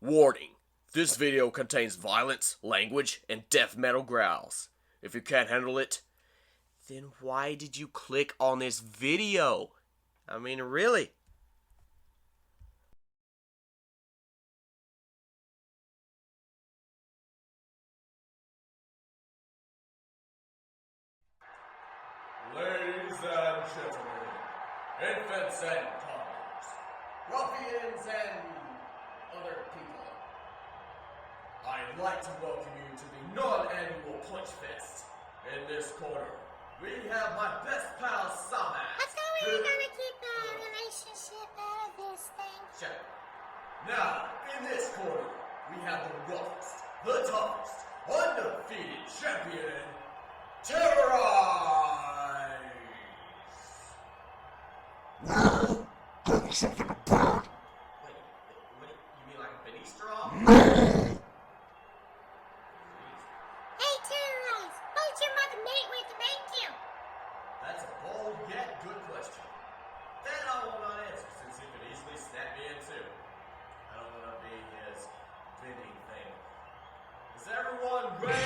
Warning. This video contains violence, language, and death metal growls. If you can't handle it, then why did you click on this video? I mean, really? Ladies and gentlemen, infants and toddlers, ruffians and other people, I'd like to welcome you to the non-annual Punch Fest. In this corner, we have my best pal, Sabat. Let's go, we're gonna keep the relationship out of this thing. Check. Now, in this corner, we have the roughest, the toughest, undefeated champion, Terrorize! Something about. Wait, you mean like a Benny straw? Hey, Terrorize, what's your mother mate with to make you? That's a bold yet good question. That I will not answer since he could easily snap me in too. I don't want to be his vending thing. Is everyone ready?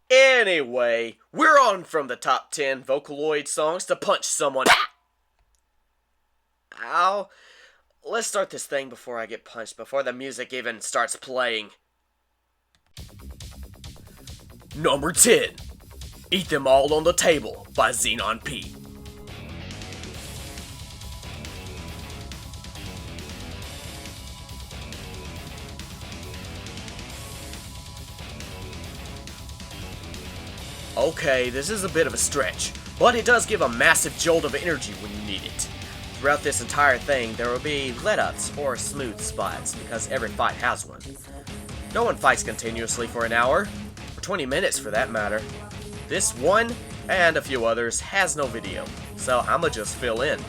Anyway, we're on from the top 10 Vocaloid songs to punch someone. Ow. Let's start this thing before I get punched, before the music even starts playing. Number 10. Eat Them All on the Table by Xenon P. Okay, this is a bit of a stretch, but it does give a massive jolt of energy when you need it. Throughout this entire thing, there will be let-ups or smooth spots, because every fight has one. No one fights continuously for an hour, or 20 minutes for that matter. This one, and a few others, has no video, so I'ma just fill in.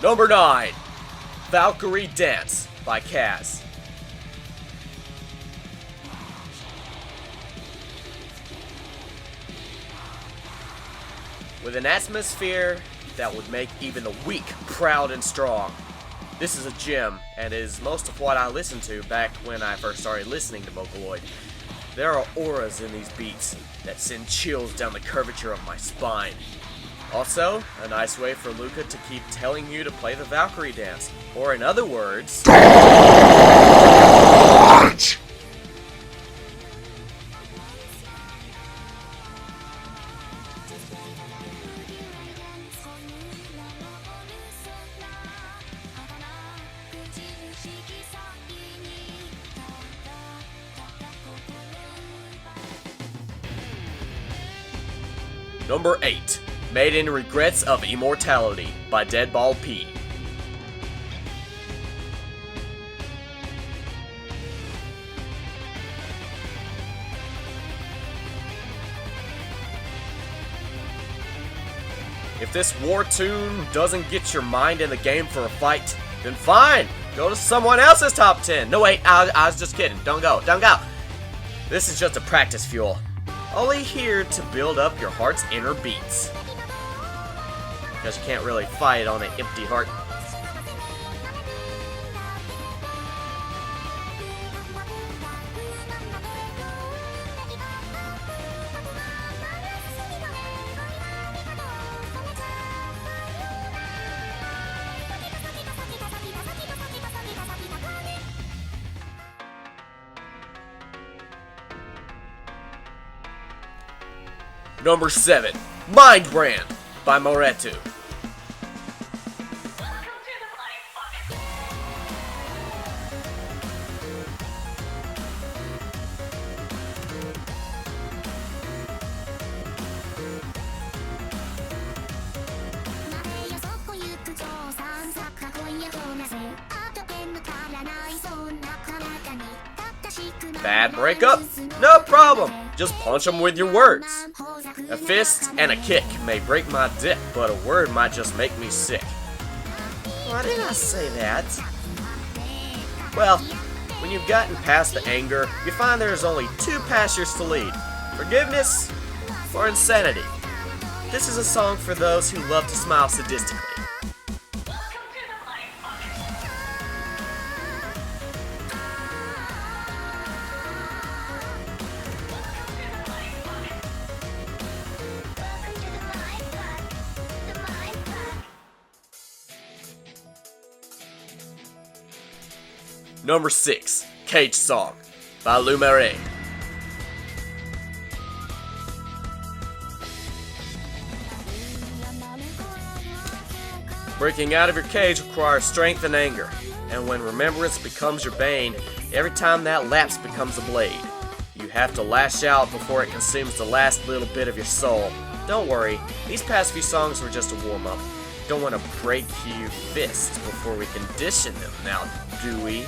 Number 9. Valkarie Dance by Kaz. With an atmosphere that would make even the weak proud and strong. This is a gem, and is most of what I listened to back when I first started listening to Vocaloid. There are auras in these beats that send chills down the curvature of my spine. Also, a nice way for Luca to keep telling you to play the Valkarie Dance, or in other words... Number 8. Maiden Regrets of Immortality by Deadball P. If this war tune doesn't get your mind in the game for a fight, then fine, go to someone else's top 10. No wait, I was just kidding. Don't go. This is just a practice fuel. Only here to build up your heart's inner beats. Because you can't really fight on an empty heart. Number 7. Mind Brand by Moretu. Bad breakup? No problem. Just punch them with your words. A fist and a kick may break my dick, but a word might just make me sick. Why did I say that? Well, when you've gotten past the anger, you find there's only two pastures to lead. Forgiveness or insanity. This is a song for those who love to smile sadistically. Number 6, Cage Song by Lumere. Breaking out of your cage requires strength and anger, and when remembrance becomes your bane, every time that lapse becomes a blade. You have to lash out before it consumes the last little bit of your soul. Don't worry, these past few songs were just a warm-up. Don't want to break your fists before we condition them now, do we?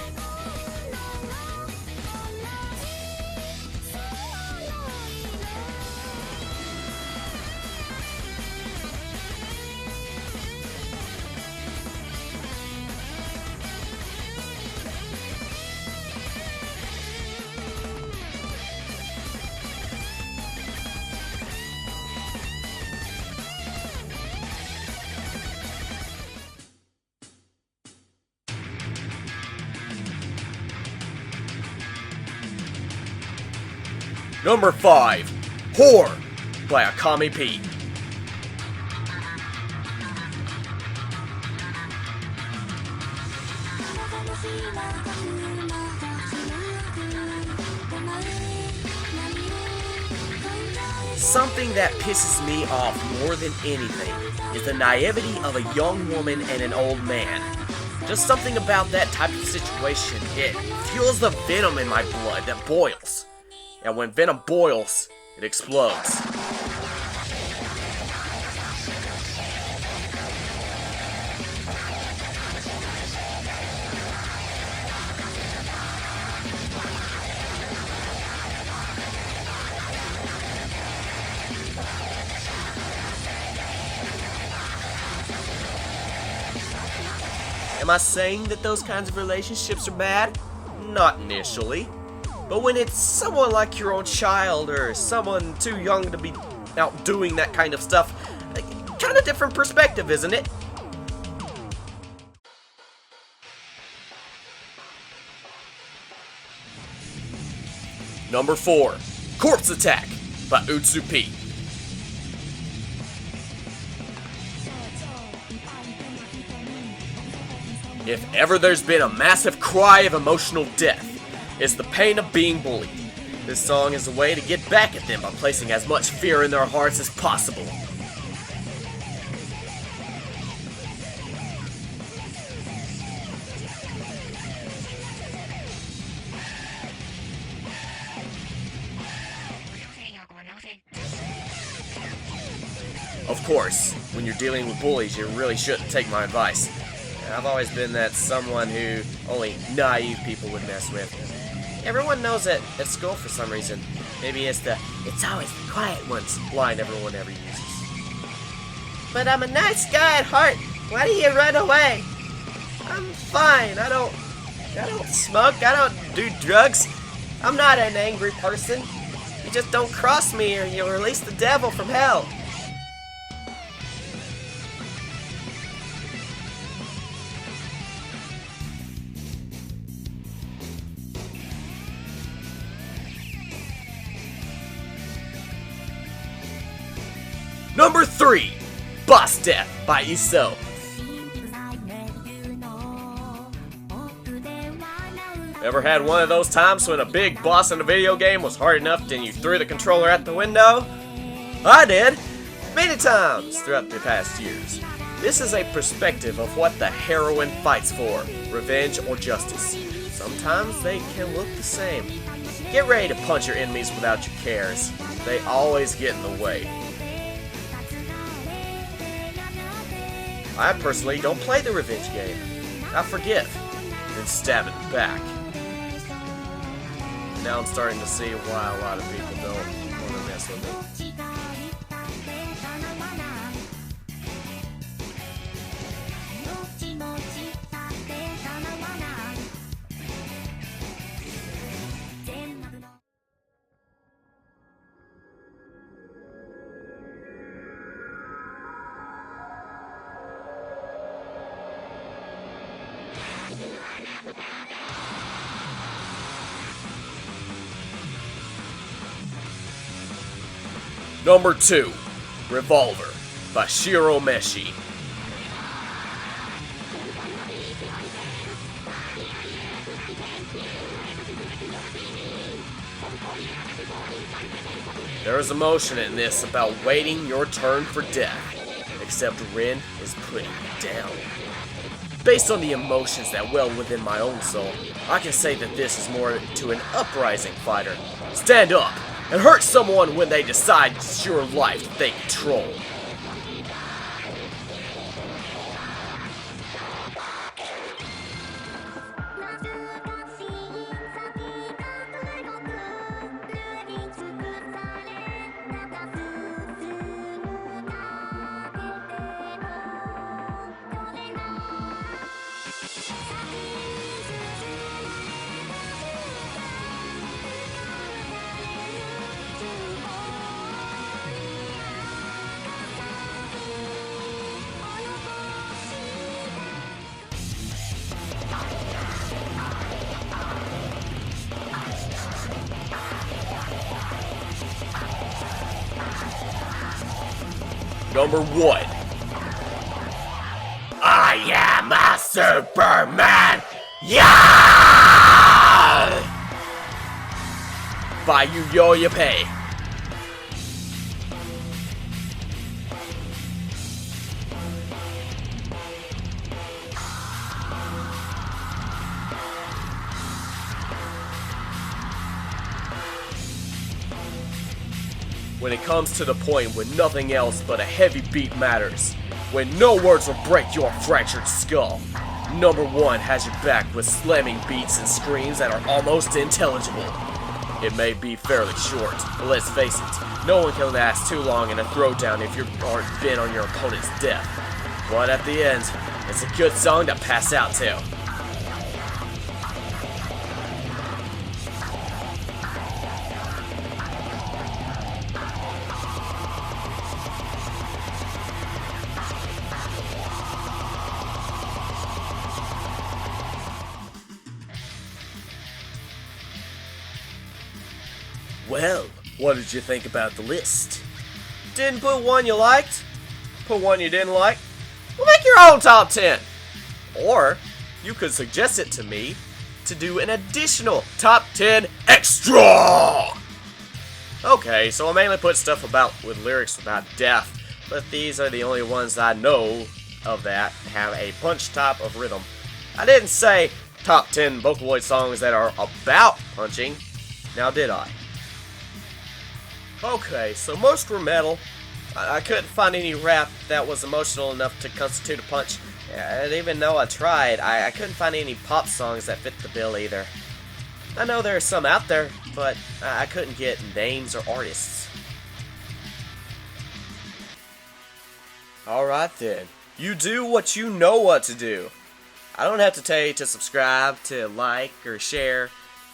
Number 5, Whore by Akami P. Something that pisses me off more than anything is the naivety of a young woman and an old man. Just something about that type of situation, it fuels the venom in my blood that boils. And when venom boils, it explodes. Am I saying that those kinds of relationships are bad? Not initially. But when it's someone like your own child or someone too young to be out doing that kind of stuff, kind of different perspective, isn't it? Number 4, Corpse Attack by Utsupi. If ever there's been a massive cry of emotional death, it's the pain of being bullied. This song is a way to get back at them by placing as much fear in their hearts as possible. Of course, when you're dealing with bullies, you really shouldn't take my advice. I've always been that someone who only naive people would mess with. Everyone knows it at school for some reason. Maybe it's the "it's always the quiet ones" line everyone ever uses. But I'm a nice guy at heart. Why do you run away? I'm fine. I don't smoke. I don't do drugs. I'm not an angry person. You just don't cross me or you'll release the devil from hell. Number 3, Boss Death by Iso. Ever had one of those times when a big boss in a video game was hard enough and you threw the controller out the window? I did. many times throughout the past years. This is a perspective of what the heroine fights for, revenge or justice. Sometimes they can look the same. Get ready to punch your enemies without your cares. They always get in the way. I personally don't play the revenge game. I forgive, then stab it back. Now I'm starting to see why a lot of people don't want to mess with me. Number 2, Revolver by Shiro Meshi. There is emotion in this about waiting your turn for death, except Rin is putting you down. Based on the emotions that well within my own soul, I can say that this is more to an uprising fighter. Stand up and hurt someone when they decide it's your life that they control. Number 1. I am a Superman! Yeah! By Yu Pay. When it comes to the point when nothing else but a heavy beat matters, when no words will break your fractured skull, Number 1 has your back with slamming beats and screams that are almost intelligible. It may be fairly short, but let's face it, no one can last too long in a throwdown if you aren't bent on your opponent's death. But at the end, it's a good song to pass out to. Well, what did you think about the list? Didn't put one you liked? Put one you didn't like? Well, make your own top 10! Or, you could suggest it to me to do an additional top 10 extra! Okay, so I mainly put stuff with lyrics about death, but these are the only ones I know of that have a punch top of rhythm. I didn't say top 10 Vocaloid songs that are about punching, now did I? Okay, so most were metal. I couldn't find any rap that was emotional enough to constitute a punch. And even though I tried, I couldn't find any pop songs that fit the bill either. I know there are some out there, but I couldn't get names or artists. Alright then, you do what you know what to do. I don't have to tell you to subscribe, to like, or share,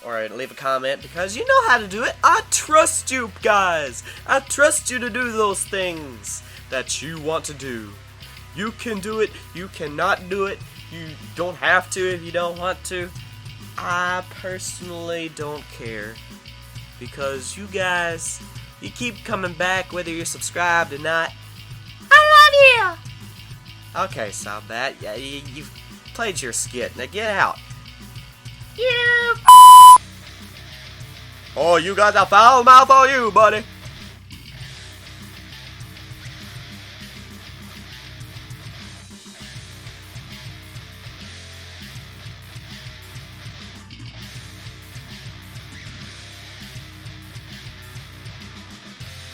or leave a comment, because you know how to do it. I trust you guys. I trust you to do those things that you want to do. You can do it. You cannot do it. You don't have to if you don't want to. I personally don't care, because you guys, you keep coming back whether you're subscribed or not. I love you. Okay, stop that. Yeah, you've played your skit. Now get out. You. Oh, you got a foul mouth on you, buddy.